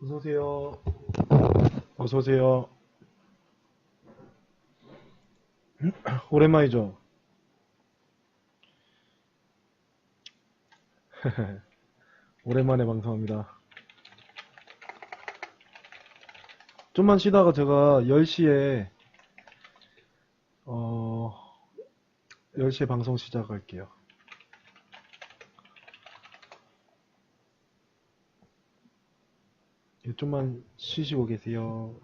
어서오세요. 어서오세요. 오랜만이죠? 오랜만에 방송합니다. 좀만 쉬다가 제가 10시에, 10시에 방송 시작할게요. 좀만 쉬시고 계세요.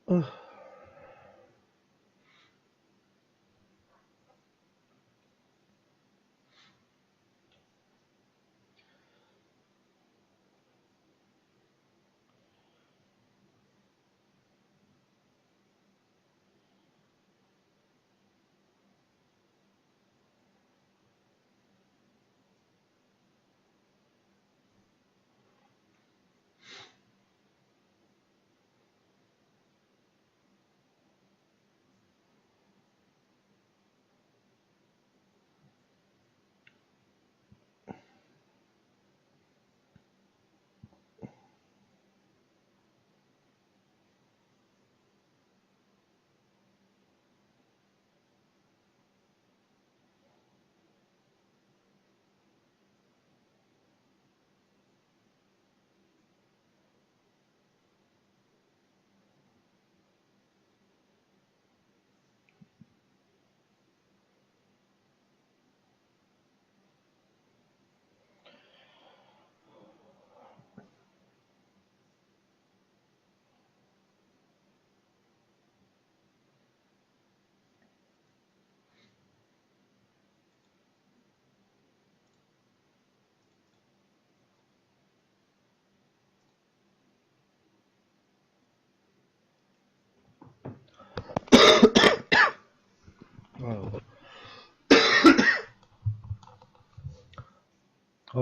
어,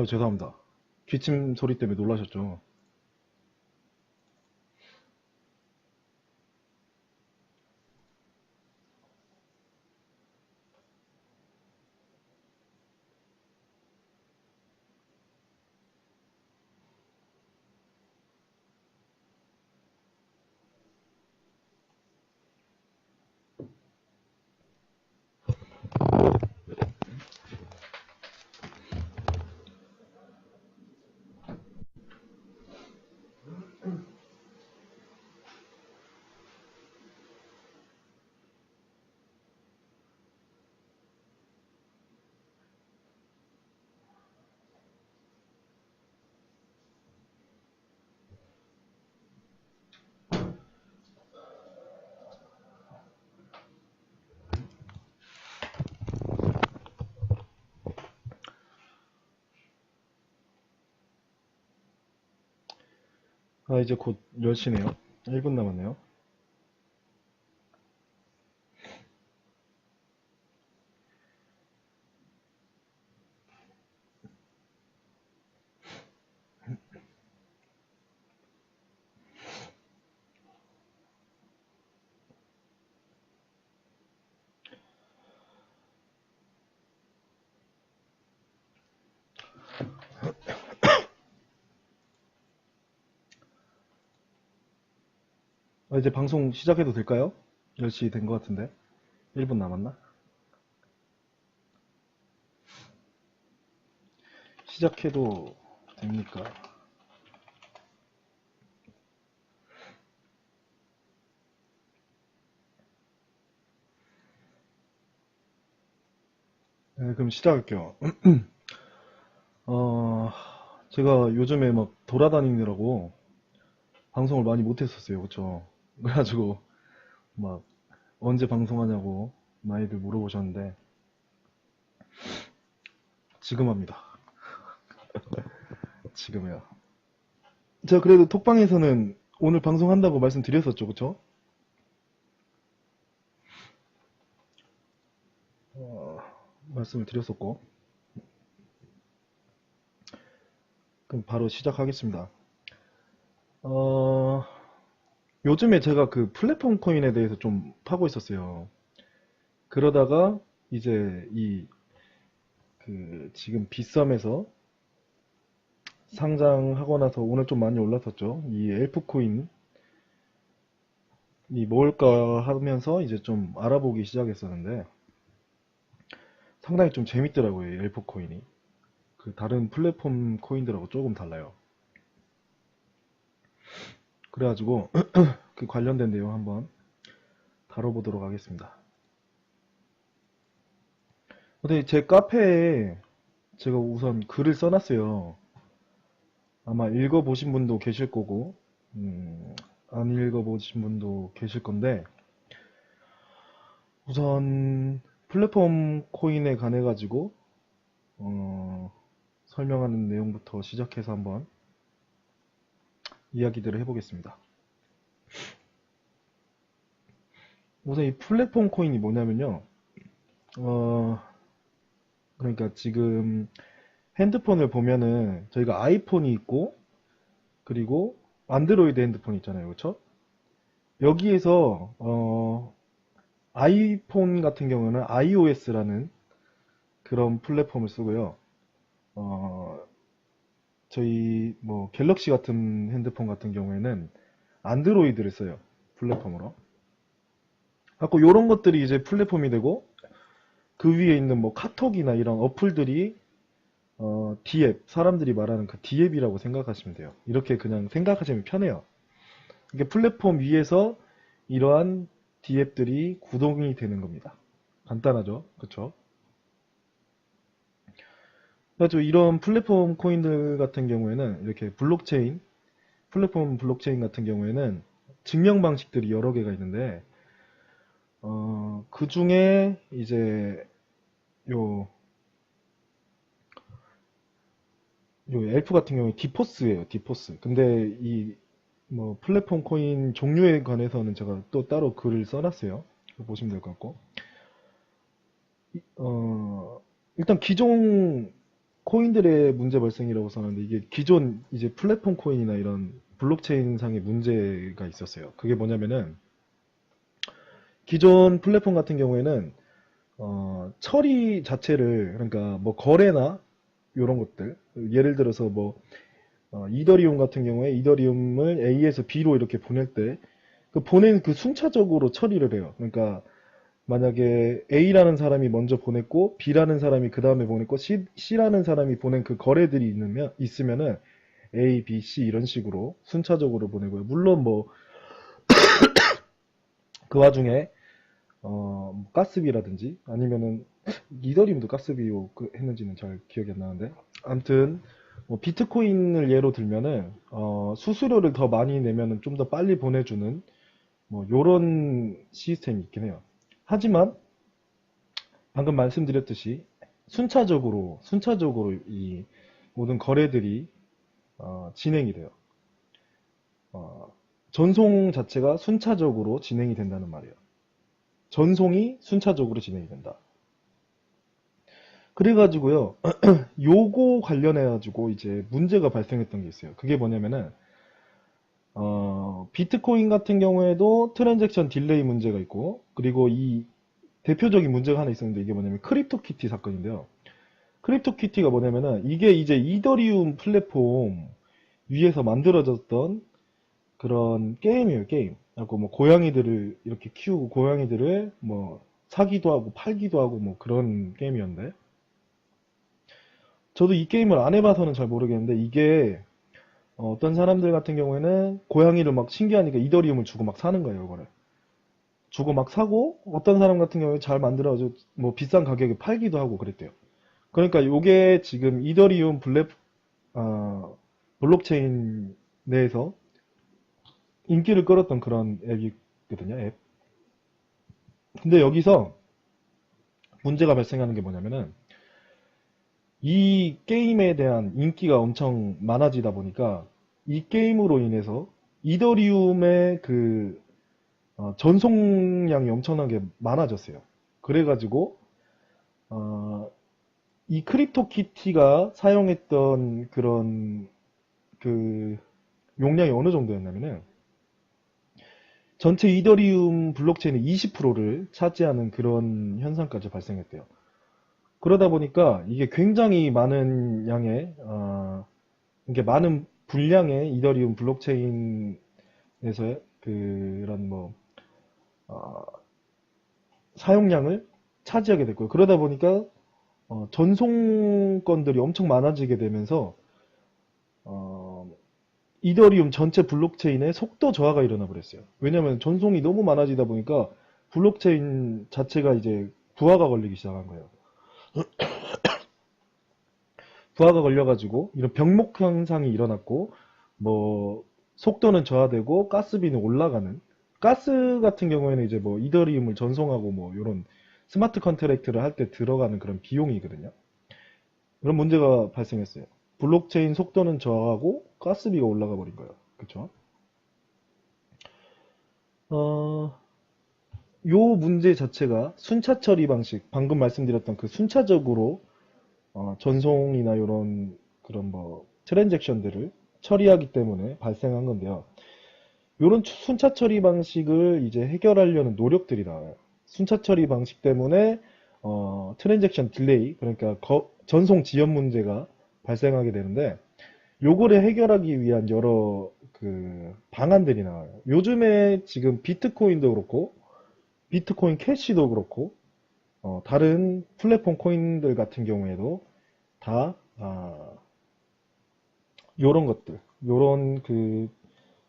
죄송합니다. 기침 소리 때문에 놀라셨죠? 이제 곧 10시네요. 1분 남았네요. 이제 방송 시작해도 될까요? 10시 된 것 같은데. 1분 남았나? 시작해도 됩니까? 네, 그럼 시작할게요. 어, 제가 요즘에 막 돌아다니느라고 방송을 많이 못했었어요. 그쵸? 그래가지고 막 언제 방송하냐고 많이들 물어보셨는데 지금 합니다. 지금이요. 제가 그래도 톡방에서는 오늘 방송한다고 말씀드렸었죠. 그쵸? 말씀을 드렸었고. 그럼 바로 시작하겠습니다. 어, 요즘에 제가 그 플랫폼 코인에 대해서 좀 파고 있었어요. 그러다가 이제 지금 빗썸에서 상장하고 나서 오늘 좀 많이 올랐었죠. 이 엘프 코인이 뭘까 하면서 이제 좀 알아보기 시작했었는데 상당히 좀 재밌더라고요. 이 엘프 코인이. 그 다른 플랫폼 코인들하고 조금 달라요. 그래가지고 그 관련된 내용 한번 다뤄보도록 하겠습니다. 근데 제 카페에 제가 우선 글을 써놨어요. 아마 읽어보신 분도 계실 거고, 안 읽어보신 분도 계실 건데, 우선 플랫폼 코인에 관해 가지고 설명하는 내용부터 시작해서 한번 이야기들을 해보겠습니다. 우선 이 플랫폼 코인이 뭐냐면요. 어, 그러니까 지금 핸드폰을 보면은 저희가 아이폰이 있고 그리고 안드로이드 핸드폰 있잖아요. 그렇죠? 여기에서 아이폰 같은 경우는 iOS라는 그런 플랫폼을 쓰고요. 어, 저희 뭐 갤럭시 같은 핸드폰 같은 경우에는 안드로이드를 써요. 플랫폼으로. 갖고 요런 것들이 이제 플랫폼이 되고 그 위에 있는 뭐 카톡이나 이런 어플들이 D앱, 사람들이 말하는 그 D앱이라고 생각하시면 돼요. 이렇게 그냥 생각하시면 편해요. 이게 플랫폼 위에서 이러한 D앱들이 구동이 되는 겁니다. 간단하죠? 그쵸? 그래가지고 이런 플랫폼 코인들 같은 경우에는 이렇게 플랫폼 블록체인 같은 경우에는 증명 방식들이 여러 개가 있는데, 그 중에 이제 요, 요 엘프 같은 경우에 디포스예요, 디포스. 근데 이 뭐 플랫폼 코인 종류에 관해서는 제가 또 따로 글을 써놨어요. 보시면 될 것 같고. 일단 기존 코인들의 문제 발생이라고 썼는데 이게 기존 이제 플랫폼 코인이나 이런 블록체인 상의 문제가 있었어요. 그게 뭐냐면은 기존 플랫폼 같은 경우에는 처리 자체를 그러니까 뭐 거래나 이런 것들 예를 들어서 뭐 이더리움 같은 경우에 이더리움을 A에서 B로 이렇게 보낼 때 그 보낸 그 순차적으로 처리를 해요. 그러니까 만약에 A라는 사람이 먼저 보냈고 B라는 사람이 그 다음에 보냈고 C라는 사람이 보낸 그 거래들이 있으면은 A, B, C 이런 식으로 순차적으로 보내고요. 물론 뭐 그 와중에 뭐 가스비라든지 아니면은 이더리움도 가스비로 했는지는 잘 기억이 안 나는데 아무튼 뭐 비트코인을 예로 들면은 수수료를 더 많이 내면은 좀 더 빨리 보내주는 뭐 요런 시스템이 있긴 해요. 하지만 방금 말씀드렸듯이 순차적으로 이 모든 거래들이 진행이 돼요. 어, 전송 자체가 순차적으로 진행이 된다는 말이에요. 전송이 순차적으로 진행이 된다. 그래가지고요, 요거 관련해가지고 이제 문제가 발생했던 게 있어요. 그게 뭐냐면은, 비트코인 같은 경우에도 트랜잭션 딜레이 문제가 있고, 그리고 이 대표적인 문제가 하나 있었는데 이게 뭐냐면 크립토키티 사건인데요. 크립토키티가 뭐냐면은 이게 이제 이더리움 플랫폼 위에서 만들어졌던 그런 게임이에요, 게임. 그리고 뭐 고양이들을 이렇게 키우고 고양이들을 뭐 사기도 하고 팔기도 하고 뭐 그런 게임이었는데 저도 이 게임을 안 해봐서는 잘 모르겠는데 이게 어떤 사람들 같은 경우에는 고양이를 막 신기하니까 이더리움을 주고 막 사는 거예요, 이거를. 주고 막 사고 어떤 사람 같은 경우에 잘 만들어가지고 뭐 비싼 가격에 팔기도 하고 그랬대요. 그러니까 요게 지금 이더리움 블록체인 내에서 인기를 끌었던 그런 앱이거든요, 앱. 근데 여기서 문제가 발생하는 게 뭐냐면은 이 게임에 대한 인기가 엄청 많아지다 보니까 이 게임으로 인해서 이더리움의 그 전송량이 엄청나게 많아졌어요. 그래가지고 어, 이 크립토키티가 사용했던 그런 그 용량이 어느 정도였냐면은 전체 이더리움 블록체인의 20%를 차지하는 그런 현상까지 발생했대요. 그러다 보니까 이게 굉장히 많은 양의 이게 많은 분량의 이더리움 블록체인에서의 그런 뭐 어, 사용량을 차지하게 됐고요. 그러다 보니까 전송건들이 엄청 많아지게 되면서 어, 이더리움 전체 블록체인의 속도 저하가 일어나 버렸어요. 왜냐하면 전송이 너무 많아지다 보니까 블록체인 자체가 이제 부하가 걸리기 시작한 거예요. 부하가 걸려가지고 이런 병목 현상이 일어났고 뭐 속도는 저하되고 가스비는 올라가는 가스 같은 경우에는 이제 뭐 이더리움을 전송하고 뭐 이런 스마트 컨트랙트를 할 때 들어가는 그런 비용이거든요. 그런 문제가 발생했어요. 블록체인 속도는 저하고 가스비가 올라가 버린 거예요. 그쵸? 어, 요 문제 자체가 순차 처리 방식, 방금 말씀드렸던 그 순차적으로 전송이나 이런 그런 뭐 트랜잭션들을 처리하기 때문에 발생한 건데요. 이런 순차 처리 방식을 이제 해결하려는 노력들이 나와요. 순차 처리 방식 때문에 트랜잭션 딜레이 그러니까 전송 지연 문제가 발생하게 되는데 요거를 해결하기 위한 여러 그 방안들이 나와요. 요즘에 지금 비트코인도 그렇고 비트코인 캐시도 그렇고 다른 플랫폼 코인들 같은 경우에도 다 요런 것들 요런 그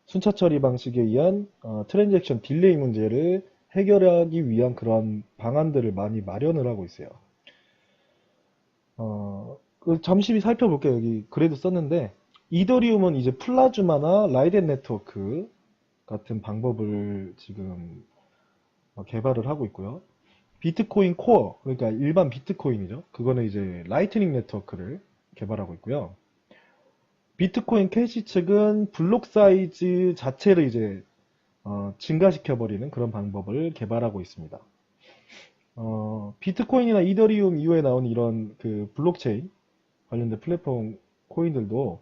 순차 처리 방식에 의한 트랜잭션 딜레이 문제를 해결하기 위한 그런 방안들을 많이 마련을 하고 있어요. 잠시 살펴볼게요. 여기 그래도 썼는데 이더리움은 이제 플라즈마나 라이덴 네트워크 같은 방법을 지금 개발을 하고 있고요. 비트코인 코어, 그러니까 일반 비트코인이죠. 그거는 이제 라이트닝 네트워크를 개발하고 있고요. 비트코인 캐시 측은 블록 사이즈 자체를 이제 증가시켜버리는 그런 방법을 개발하고 있습니다. 비트코인이나 이더리움 이후에 나온 이런 그 블록체인, 관련된 플랫폼 코인들도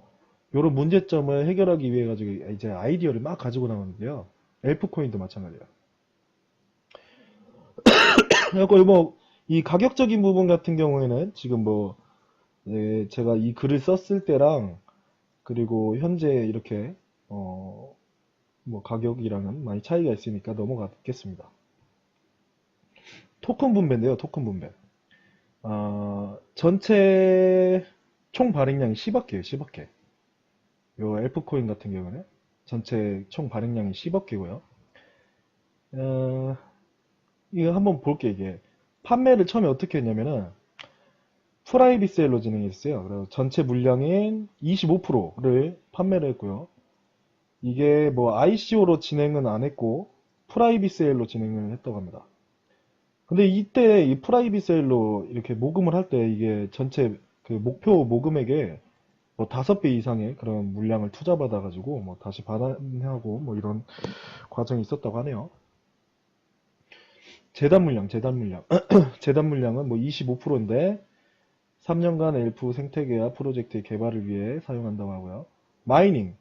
이런 문제점을 해결하기 위해 가지고 이제 아이디어를 막 가지고 나오는데요. 엘프 코인도 마찬가지예요. 그래갖고 뭐이 가격적인 부분 같은 경우에는 지금 뭐 제가 이 글을 썼을 때랑 그리고 현재 이렇게 뭐 가격이랑은 많이 차이가 있으니까 넘어가겠습니다. 토큰 분배인데요. 토큰 분배. 전체 총 발행량이 10억 개예요. 10억 개. 요 엘프코인 같은 경우는 전체 총 발행량이 10억 개고요. 이거 한번 볼게요. 이게 판매를 처음에 어떻게 했냐면은 프라이빗 세일로 진행했어요. 그래서 전체 물량의 25%를 판매를 했고요. 이게 뭐 ICO로 진행은 안 했고 프라이빗 세일로 진행을 했다고 합니다. 근데 이때 이 프라이빗 세일로 이렇게 모금을 할 때 이게 전체 그 목표 모금액의 뭐 5배 이상의 그런 물량을 투자받아가지고 뭐 다시 반환하고 뭐 이런 과정이 있었다고 하네요. 재단 물량, 재단 물량. 재단 물량은 뭐 25%인데 3년간 엘프 생태계와 프로젝트의 개발을 위해 사용한다고 하고요. 마이닝.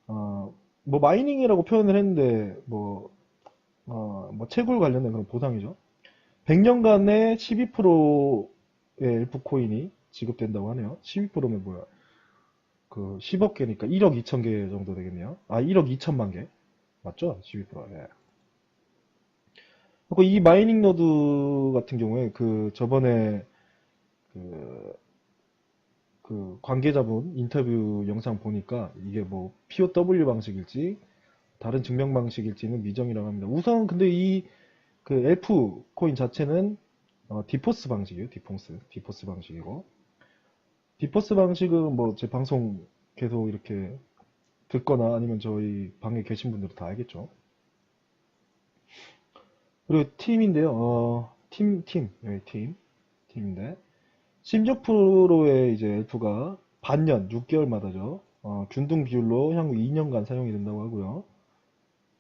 뭐 마이닝이라고 표현을 했는데 뭐 채굴 관련된 그런 보상이죠. 100년간에 12%의 엘프 코인이 지급된다고 하네요. 12%면 뭐야? 그 10억 개니까 1억 2천 개 정도 되겠네요. 1억 2천만 개. 맞죠? 12%. 예. 그리고 이 마이닝 노드 같은 경우에 그 저번에 그, 그 관계자분 인터뷰 영상 보니까 이게 뭐 POW 방식일지 다른 증명 방식일지는 미정이라고 합니다. 우선 근데 이 그 엘프 코인 자체는 디포스 방식이에요. 디포스 방식이고 디포스 방식은 뭐 제 방송 계속 이렇게 듣거나 아니면 저희 방에 계신 분들은 다 알겠죠. 그리고 팀인데요. 여기 팀인데 16%의 이제 엘프가 반년 6개월마다죠. 균등 비율로 향후 2년간 사용이 된다고 하고요.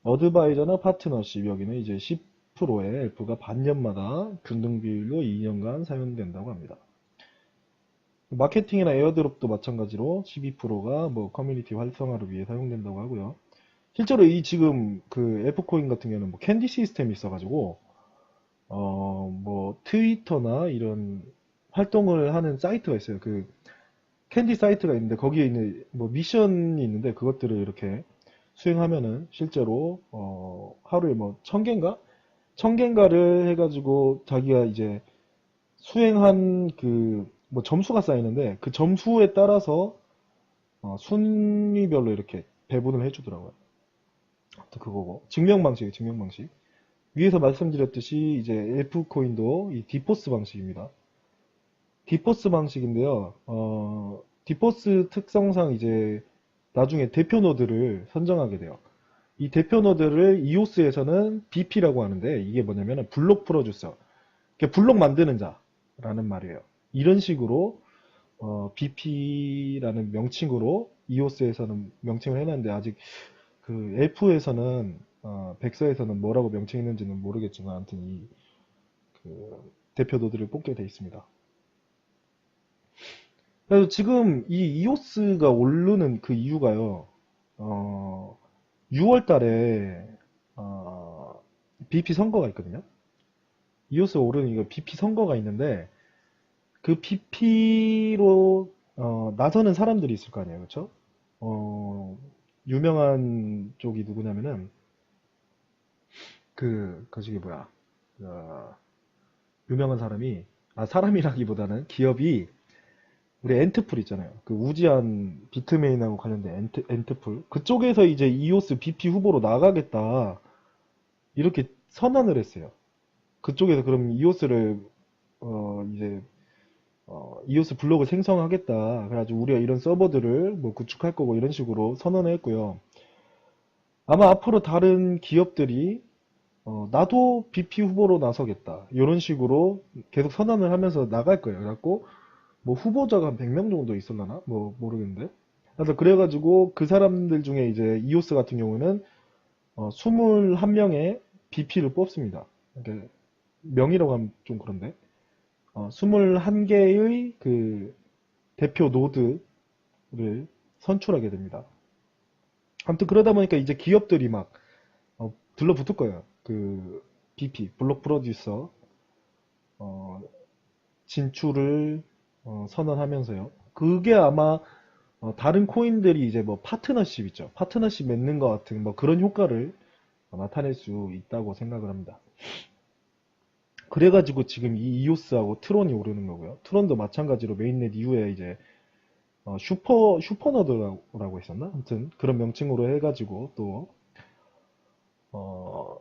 어드바이저나 파트너십 여기는 이제 10%의 엘프가 반년마다 균등 비율로 2년간 사용된다고 합니다. 마케팅이나 에어드롭도 마찬가지로 12%가 뭐 커뮤니티 활성화를 위해 사용된다고 하고요. 실제로 이 지금 그 엘프코인 같은 경우는 뭐 캔디 시스템이 있어가지고 뭐 트위터나 이런 활동을 하는 사이트가 있어요. 그 캔디 사이트가 있는데 거기에 있는 뭐 미션이 있는데 그것들을 이렇게 수행하면은 실제로 하루에 뭐 1000개인가? 1000개인가를 해가지고 자기가 이제 수행한 그 뭐 점수가 쌓이는데 그 점수에 따라서 순위별로 이렇게 배분을 해주더라고요. 또 그거고 증명 방식이에요. 증명 방식. 위에서 말씀드렸듯이 이제 엘프 코인도 이 디포스 방식입니다. 디포스 방식인데요. 디포스 특성상 이제 나중에 대표 노드를 선정하게 돼요. 이 대표 노드를 이오스에서는 BP라고 하는데 이게 뭐냐면 블록 프로듀서, 블록 만드는 자라는 말이에요. 이런 식으로 BP라는 명칭으로 이오스에서는 명칭을 해놨는데 아직 그 엘프에서는 백서에서는 뭐라고 명칭했는지는 모르겠지만 아무튼 그 대표 노드를 뽑게 돼 있습니다. 그래서 지금 이 이오스가 오르는 그 이유가요. 6월 달에 BP 선거가 있거든요. 이오스 오르는 이거 BP 선거가 있는데 그 BP로 나서는 사람들이 있을 거 아니에요, 그렇죠? 유명한 쪽이 누구냐면은 그 저기 뭐야, 어, 유명한 사람이 사람이라기보다는 기업이 우리 엔트풀 있잖아요. 그 우지한 비트메인하고 관련된 엔트풀 그쪽에서 이제 이오스 BP 후보로 나가겠다 이렇게 선언을 했어요. 그쪽에서 그럼 이오스를 이제 이오스 블록을 생성하겠다. 그래가지고 우리가 이런 서버들을 뭐 구축할 거고 이런 식으로 선언을 했고요. 아마 앞으로 다른 기업들이 나도 BP 후보로 나서겠다. 이런 식으로 계속 선언을 하면서 나갈 거예요. 그래갖고 뭐 후보자가 한 100명 정도 있을라나? 뭐 모르겠는데. 그래서 그래가지고 그 사람들 중에 이제 이오스 같은 경우는 21명의 BP를 뽑습니다. 그러니까 명이라고 하면 좀 그런데 21개의 그 대표 노드를 선출하게 됩니다. 아무튼 그러다 보니까 이제 기업들이 막 들러붙을 거예요. 그 BP 블록 프로듀서 어, 진출을 선언하면서요. 그게 아마 다른 코인들이 이제 뭐 파트너십 있죠. 파트너십 맺는 것 같은 뭐 그런 효과를 나타낼 수 있다고 생각을 합니다. 그래가지고 지금 이 이오스하고 트론이 오르는 거고요. 트론도 마찬가지로 메인넷 이후에 이제 슈퍼너드라고 했었나? 아무튼 그런 명칭으로 해가지고 또 어,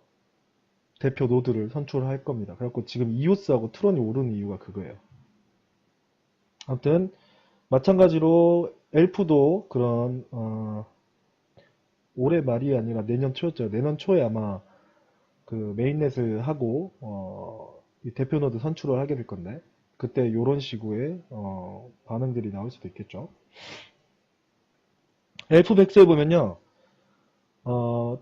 대표 노드를 선출할 겁니다. 그래갖고 지금 이오스하고 트론이 오르는 이유가 그거예요. 아무튼 마찬가지로 엘프도 그런 올해 말이 아니라 내년 초였죠. 내년 초에 아마 그 메인넷을 하고 이 대표 노드 선출을 하게 될 건데 그때 요런 시구의 반응들이 나올 수도 있겠죠. 엘프 백스에 보면요. 어,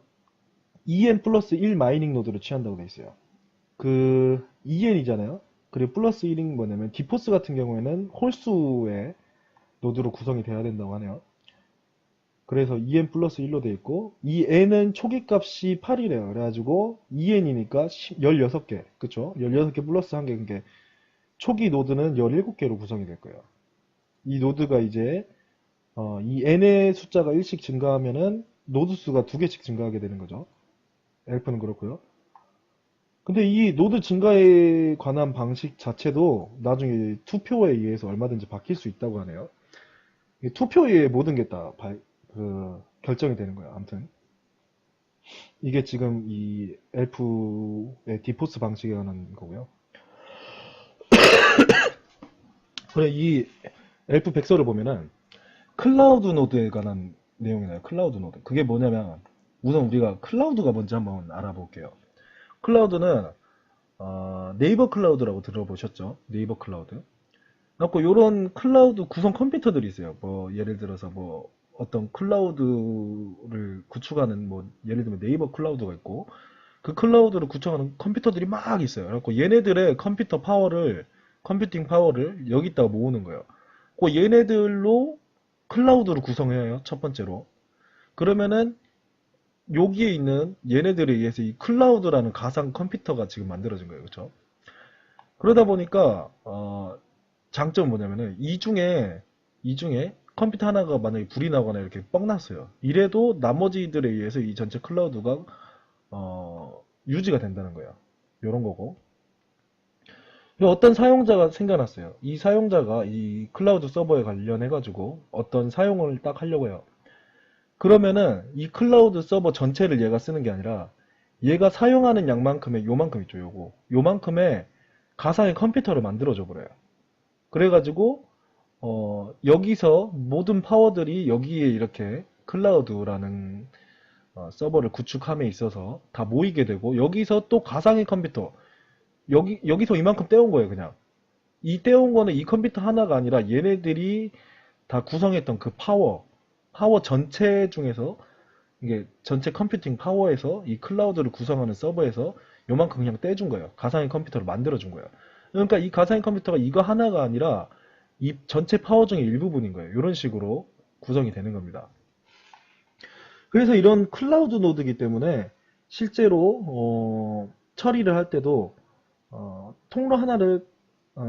EN 플러스 1 마이닝 노드를 취한다고 돼 있어요. 그 EN이잖아요. 그리고 플러스 1인 뭐냐면 디포스 같은 경우에는 홀수의 노드로 구성이 돼야 된다고 하네요. 그래서 EN 플러스 1로 돼 있고 이 N은 초기 값이 8이래요. 그래가지고 EN이니까 16개 그쵸? 16개 플러스 1개 그게 초기 노드는 17개로 구성이 될 거예요. 이 노드가 이제 이 N의 숫자가 1씩 증가하면은 노드 수가 2개씩 증가하게 되는 거죠. 엘프는 그렇고요. 근데 이 노드 증가에 관한 방식 자체도 나중에 투표에 의해서 얼마든지 바뀔 수 있다고 하네요. 투표에 의해 모든 게 다 결정이 되는 거예요. 아무튼 이게 지금 이 엘프의 디포스 방식에 관한 거고요. 그래 이 엘프 백서를 보면은 클라우드 노드에 관한 내용이 나요. 클라우드 노드. 그게 뭐냐면 우선 우리가 클라우드가 뭔지 한번 알아볼게요. 클라우드는 네이버 클라우드라고 들어보셨죠? 네이버 클라우드. 그래갖고 요런 클라우드 구성 컴퓨터들이 있어요. 뭐 예를 들어서 뭐 어떤 클라우드를 구축하는 뭐 예를 들면 네이버 클라우드가 있고 그 클라우드를 구축하는 컴퓨터들이 막 있어요. 그래갖고 얘네들의 컴퓨팅 파워를 여기다가 모으는 거예요. 그 얘네들로 클라우드를 구성해야 해요. 첫 번째로. 그러면은 여기에 있는 얘네들에 의해서 이 클라우드라는 가상 컴퓨터가 지금 만들어진 거예요. 그렇죠? 그러다 보니까 장점은 뭐냐면은 이 중에 컴퓨터 하나가 만약에 불이 나거나 이렇게 뻥 났어요. 이래도 나머지들에 의해서 이 전체 클라우드가 유지가 된다는 거예요. 이런 거고. 어떤 사용자가 생겨났어요. 이 사용자가 이 클라우드 서버에 관련해가지고 어떤 사용을 딱 하려고 해요. 그러면은 이 클라우드 서버 전체를 얘가 쓰는 게 아니라 얘가 사용하는 양만큼의 요만큼 있죠. 요만큼의 가상의 컴퓨터를 만들어줘 버려요. 그래가지고 여기서 모든 파워들이 여기에 이렇게 클라우드라는 서버를 구축함에 있어서 다 모이게 되고 여기서 또 가상의 컴퓨터 여기서 이만큼 떼온 거예요. 그냥 이 떼온 거는 이 컴퓨터 하나가 아니라 얘네들이 다 구성했던 그 파워 전체 중에서 이게 전체 컴퓨팅 파워에서 이 클라우드를 구성하는 서버에서 요만큼 그냥 떼준 거예요. 가상의 컴퓨터를 만들어준 거예요. 그러니까 이 가상의 컴퓨터가 이거 하나가 아니라 이 전체 파워 중의 일부분인 거예요. 이런 식으로 구성이 되는 겁니다. 그래서 이런 클라우드 노드이기 때문에 실제로 처리를 할 때도 통로 하나를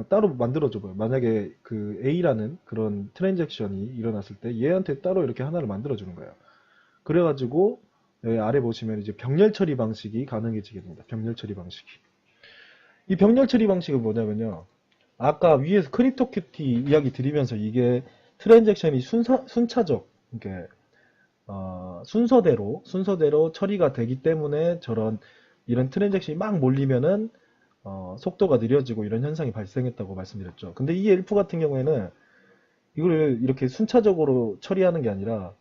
따로 만들어줘봐요. 만약에 그 A라는 그런 트랜잭션이 일어났을 때 얘한테 따로 이렇게 하나를 만들어주는 거예요. 그래가지고 여기 아래 보시면 이제 병렬 처리 방식이 가능해지게 됩니다. 병렬 처리 방식이. 이 병렬 처리 방식은 뭐냐면요. 아까 위에서 크립토큐티 이야기 드리면서 이게 트랜잭션이 순차적, 이게 순서대로 처리가 되기 때문에 이런 트랜잭션이 막 몰리면은 속도가 느려지고 이런 현상이 발생했다고 말씀드렸죠. 근데 이 엘프 같은 경우에는 이걸 이렇게 순차적으로 처리하는 게 아니라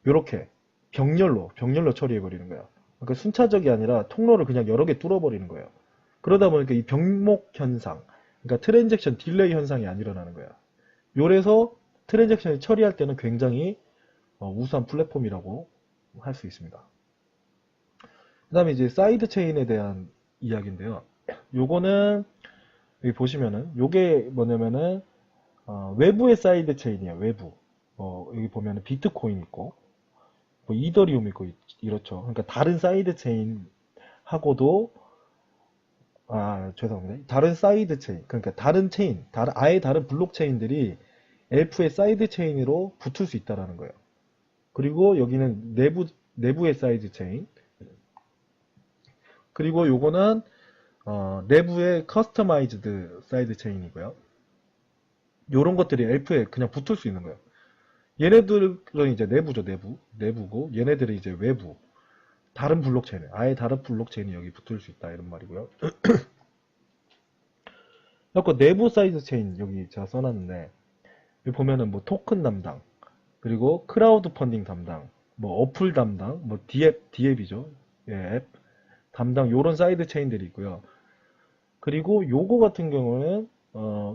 이렇게 병렬로 처리해 버리는 거야. 그러니까 순차적이 아니라 통로를 그냥 여러 개 뚫어 버리는 거예요. 그러다 보니까 이 병목 현상, 그러니까 트랜잭션 딜레이 현상이 안 일어나는 거야. 요래서 트랜잭션을 처리할 때는 굉장히 우수한 플랫폼이라고 할 수 있습니다. 그 다음에 이제 사이드 체인에 대한 이야기인데요. 요거는 여기 보시면은 요게 뭐냐면은 외부의 사이드 체인이에요. 외부. 여기 보면은 비트코인 있고, 뭐 이더리움 있고, 이렇죠. 그러니까 다른 사이드 체인하고도, 죄송합니다. 다른 사이드 체인, 그러니까 다른 체인, 아예 다른 블록체인들이 엘프의 사이드 체인으로 붙을 수 있다라는 거예요. 그리고 여기는 내부의 사이드 체인. 그리고 요거는, 내부의 커스터마이즈드 사이드 체인이고요. 요런 것들이 엘프에 그냥 붙을 수 있는 거예요. 얘네들은 이제 내부죠, 내부고, 얘네들은 이제 외부. 다른 블록체인, 아예 다른 블록체인이 여기 붙을 수 있다, 이런 말이고요. 그래서 내부 사이드 체인, 여기 제가 써놨는데, 여기 보면은 뭐 토큰 담당, 그리고 크라우드 펀딩 담당, 뭐 어플 담당, 뭐 디앱이죠. 예, 앱 담당, 요런 사이드 체인들이 있고요. 그리고 요거 같은 경우는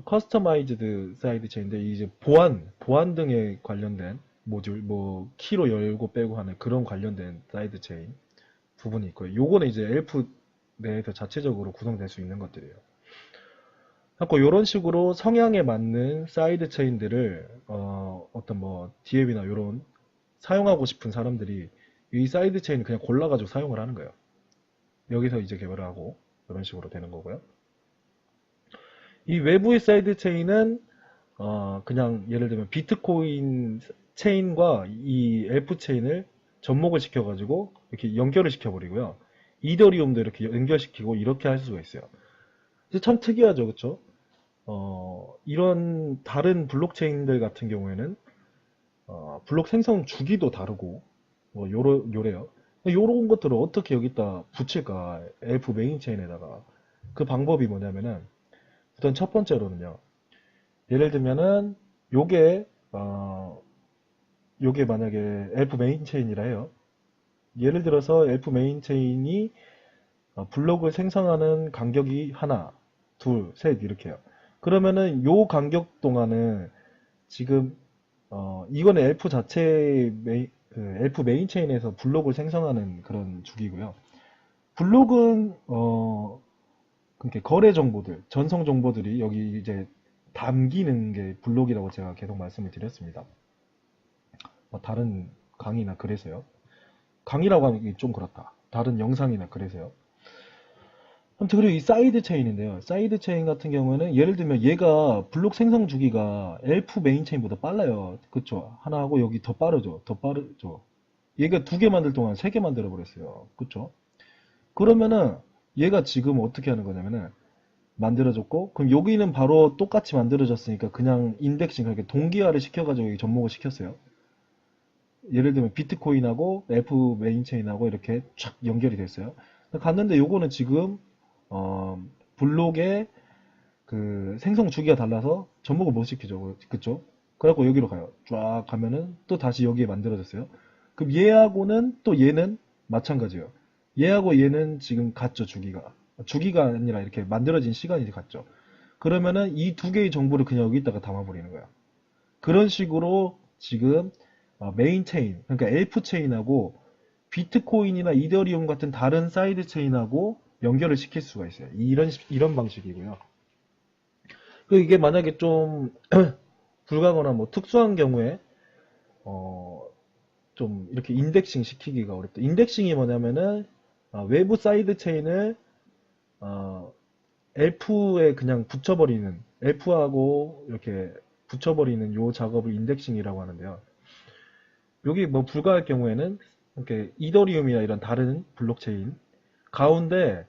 커스터마이즈드 사이드 체인인데 이제 보안 등에 관련된 모듈, 뭐 키로 열고 빼고 하는 그런 관련된 사이드 체인 부분이 있고요. 요거는 이제 엘프 내에서 자체적으로 구성될 수 있는 것들이에요. 그래서 이런 식으로 성향에 맞는 사이드 체인들을 어떤 뭐 디앱이나 요런 사용하고 싶은 사람들이 이 사이드 체인을 그냥 골라가지고 사용을 하는 거예요. 여기서 이제 개발을 하고 이런 식으로 되는 거고요. 이 외부의 사이드 체인은 그냥 예를 들면 비트코인 체인과 이 엘프 체인을 접목을 시켜가지고 이렇게 연결을 시켜버리고요. 이더리움도 이렇게 연결시키고 이렇게 할 수가 있어요. 참 특이하죠, 그쵸? 이런 다른 블록체인들 같은 경우에는 블록 생성 주기도 다르고 뭐 요래요. 요런 것들을 어떻게 여기다 붙일까? 엘프 메인 체인에다가 그 방법이 뭐냐면은 우선 첫 번째로는요. 예를 들면은 요게 요게 만약에 엘프 메인 체인이라 해요. 예를 들어서 엘프 메인 체인이 블록을 생성하는 간격이 하나, 둘, 셋 이렇게요. 그러면은 요 간격 동안은 지금 이거는 엘프 자체 엘프 메인 체인에서 블록을 생성하는 그런 주기고요. 블록은 그러니까 거래 정보들, 전송 정보들이 여기 이제 담기는 게 블록이라고 제가 계속 말씀을 드렸습니다. 뭐 다른 강의나 그래서요. 강의라고 하는 게 좀 그렇다. 다른 영상이나 그래서요. 아무튼 그리고 이 사이드 체인인데요. 사이드 체인 같은 경우에는 예를 들면 얘가 블록 생성 주기가 엘프 메인 체인보다 빨라요. 그쵸? 하나 하고 여기 더 빠르죠. 더 빠르죠. 얘가 두 개 만들 동안 세 개 만들어 버렸어요. 그쵸? 그러면은 얘가 지금 어떻게 하는 거냐면은 만들어졌고 그럼 여기는 바로 똑같이 만들어졌으니까 그냥 인덱싱 그렇게 동기화를 시켜가지고 여기 접목을 시켰어요. 예를 들면 비트코인하고 엘프 메인 체인하고 이렇게 쫙 연결이 됐어요. 갔는데 요거는 지금 블록의 그 생성 주기가 달라서 접목을 못 시키죠. 그쵸? 그래갖고 여기로 가요. 쫙 가면은 또 다시 여기에 만들어졌어요. 그럼 얘하고는 또 얘는 마찬가지예요. 얘하고 얘는 지금 같죠, 주기가. 주기가 아니라 이렇게 만들어진 시간이 같죠. 그러면은 이 두 개의 정보를 그냥 여기다가 담아버리는 거야. 그런 식으로 지금 메인 체인, 그러니까 엘프 체인하고 비트코인이나 이더리움 같은 다른 사이드 체인하고 연결을 시킬 수가 있어요. 이런 방식이고요. 이게 만약에 좀 불가거나 뭐 특수한 경우에 좀 이렇게 인덱싱 시키기가 어렵다. 인덱싱이 뭐냐면은 외부 사이드 체인을 엘프에 그냥 붙여버리는 엘프하고 이렇게 붙여버리는 요 작업을 인덱싱이라고 하는데요. 여기 뭐 불가할 경우에는 이렇게 이더리움이나 이런 다른 블록체인 가운데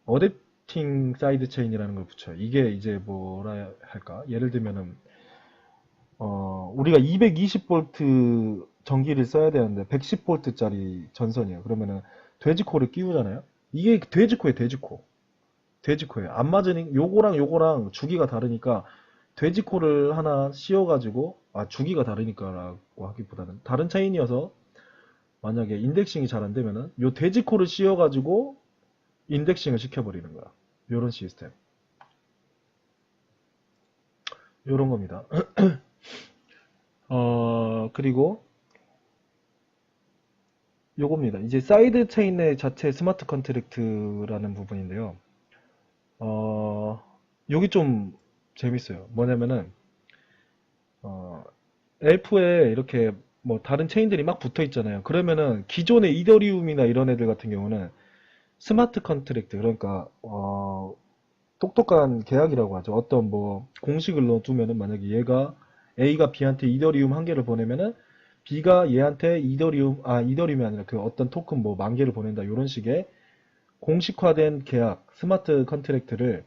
어댑팅 사이드 체인이라는 걸 붙여요. 이게 이제 뭐라 할까? 예를 들면은 우리가 220V 전기를 써야 되는데 110V짜리 전선이에요. 그러면은 돼지코를 끼우잖아요. 이게 돼지코예요, 돼지코. 돼지코예요. 안 맞으니 요거랑 주기가 다르니까 돼지코를 하나 씌워가지고 주기가 다르니까라고 하기보다는 다른 체인이어서 만약에 인덱싱이 잘 안 되면은 요 돼지코를 씌워가지고 인덱싱을 시켜버리는 거야. 요런 시스템. 요런 겁니다. 그리고 요겁니다. 이제 사이드 체인의 자체 스마트 컨트랙트라는 부분인데요. 여기 좀 재밌어요. 뭐냐면은 엘프에 이렇게 뭐 다른 체인들이 막 붙어 있잖아요. 그러면은 기존의 이더리움이나 이런 애들 같은 경우는 스마트 컨트랙트, 그러니까 똑똑한 계약이라고 하죠. 어떤 뭐 공식을 넣어두면은 만약에 얘가 A가 B한테 이더리움 한 개를 보내면은 B가 얘한테 이더리움이 아니라 그 어떤 토큰 뭐 만 개를 보낸다, 이런 식의 공식화된 계약, 스마트 컨트랙트를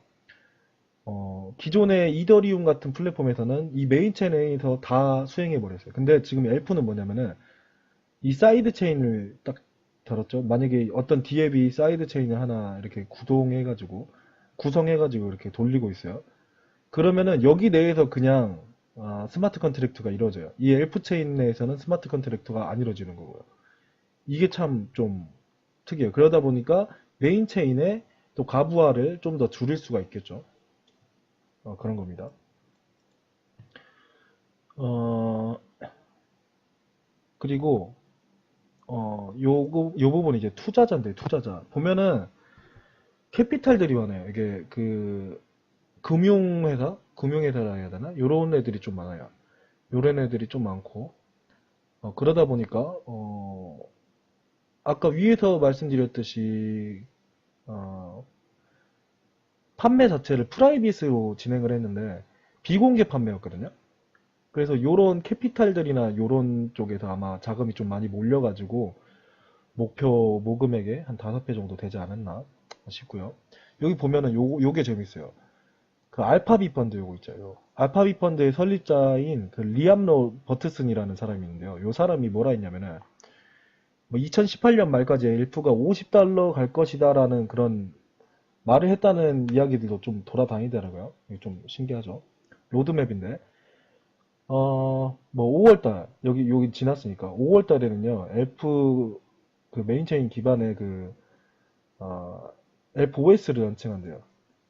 기존의 이더리움 같은 플랫폼에서는 이 메인 체인에서 다 수행해 버렸어요. 근데 지금 엘프는 뭐냐면은 이 사이드 체인을 딱 들었죠. 만약에 어떤 디앱이 사이드 체인을 하나 이렇게 구성해가지고 이렇게 돌리고 있어요. 그러면은 여기 내에서 그냥 스마트 컨트랙트가 이루어져요. 이 엘프 체인 내에서는 스마트 컨트랙트가 안 이루어지는 거고요. 이게 참 좀 특이해요. 그러다 보니까 메인 체인에 또 가부하를 좀 더 줄일 수가 있겠죠. 그런 겁니다. 어, 그리고 요 부분이 이제 투자자인데, 투자자 보면은 캐피탈들이 많아요. 이게 그 금융회사라 해야 되나? 요런 애들이 좀 많아요. 요런 애들이 좀 많고, 그러다 보니까 아까 위에서 말씀드렸듯이 어, 판매 자체를 프라이빗으로 진행을 했는데 비공개 판매였거든요. 그래서 요런 캐피탈들이나 요런 쪽에서 아마 자금이 좀 많이 몰려가지고 목표 모금액의 한 5배 정도 되지 않았나 싶고요. 여기 보면은 요게 재밌어요. 그 알파비 펀드 요거 있죠. 알파비 펀드의 설립자인 그 리암로 버트슨이라는 사람이 있는데요. 요 사람이 뭐라 했냐면은 뭐 2018년 말까지 엘프가 50달러 갈 것이다라는 그런 말을 했다는 이야기들도 좀 돌아다니더라고요. 이게 좀 신기하죠. 로드맵인데 뭐 5월달 여기 지났으니까 5월달에는요 엘프 그 메인체인 기반의 그 어, 엘프 OS를 런칭한대요.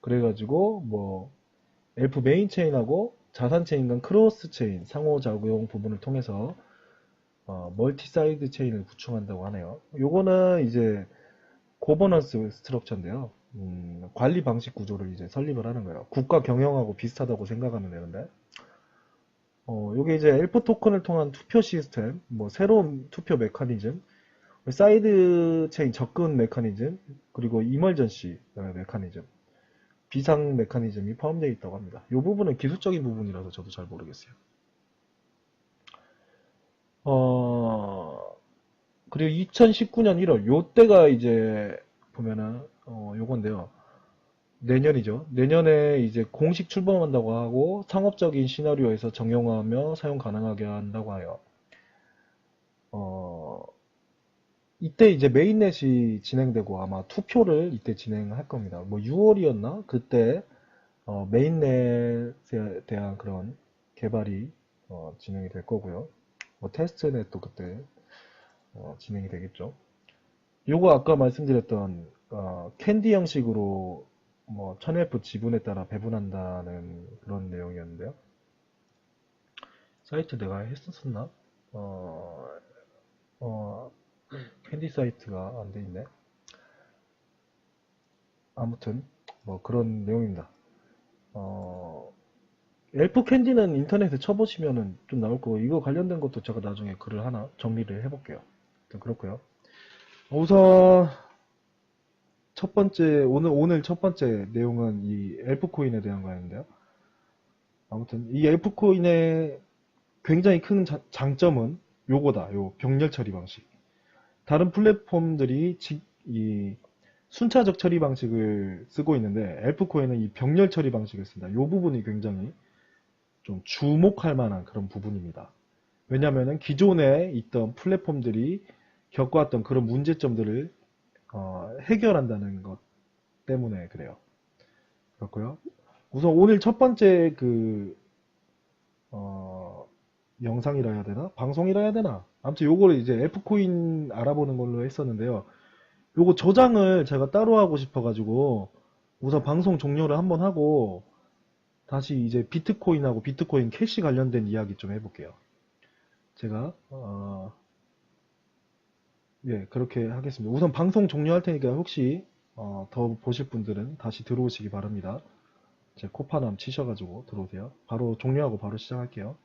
그래가지고 뭐 엘프 메인체인하고 자산체인 간 크로스체인 상호작용 부분을 통해서 멀티사이드 체인을 구축한다고 하네요. 요거는 이제 고버넌스 스트럭처인데요. 관리 방식 구조를 이제 설립을 하는 거예요. 국가 경영하고 비슷하다고 생각하면 되는데, 요게 이제 엘프 토큰을 통한 투표 시스템, 뭐 새로운 투표 메커니즘, 사이드 체인 접근 메커니즘, 그리고 이멀전시 메커니즘, 비상 메커니즘이 포함되어 있다고 합니다. 이 부분은 기술적인 부분이라서 저도 잘 모르겠어요. 어, 그리고 2019년 1월, 요때가 이제 보면은, 요건데요. 내년이죠. 내년에 이제 공식 출범한다고 하고 상업적인 시나리오에서 정형화하며 사용 가능하게 한다고 해요. 어, 이때 이제 메인넷이 진행되고 아마 투표를 이때 진행할 겁니다. 뭐 6월이었나? 그때 메인넷에 대한 그런 개발이 진행이 될 거고요. 뭐 테스트넷도 그때 진행이 되겠죠. 요거 아까 말씀드렸던 캔디 형식으로 뭐 1000F 지분에 따라 배분한다는 그런 내용이었는데요. 사이트 내가 했었나? 어, 어, 캔디 사이트가 안 돼 있네. 아무튼 뭐 그런 내용입니다. 어, 엘프 캔디는 인터넷에 쳐보시면은 좀 나올 거고 이거 관련된 것도 제가 나중에 글을 하나 정리를 해볼게요. 일단 그렇고요. 우선 첫 번째 오늘 첫 번째 내용은 이 엘프 코인에 대한 거였는데요. 아무튼 이 엘프 코인의 굉장히 큰 장점은 요거다. 요 병렬 처리 방식. 다른 플랫폼들이 이 순차적 처리 방식을 쓰고 있는데 엘프 코인은 이 병렬 처리 방식을 쓴다. 요 부분이 굉장히 좀 주목할 만한 그런 부분입니다. 왜냐하면 기존에 있던 플랫폼들이 겪어왔던 그런 문제점들을 해결한다는 것 때문에 그래요. 그렇고요. 우선 오늘 첫 번째 어, 영상이라 해야 되나? 방송이라 해야 되나? 아무튼 요거를 이제 F코인 알아보는 걸로 했었는데요. 요거 저장을 제가 따로 하고 싶어가지고 우선 방송 종료를 한번 하고 다시 이제 비트코인하고 비트코인 캐시 관련된 이야기 좀 해볼게요. 제가 예, 그렇게 하겠습니다. 우선 방송 종료할 테니까 혹시 더 보실 분들은 다시 들어오시기 바랍니다. 제 코파남 치셔가지고 들어오세요. 바로 종료하고 바로 시작할게요.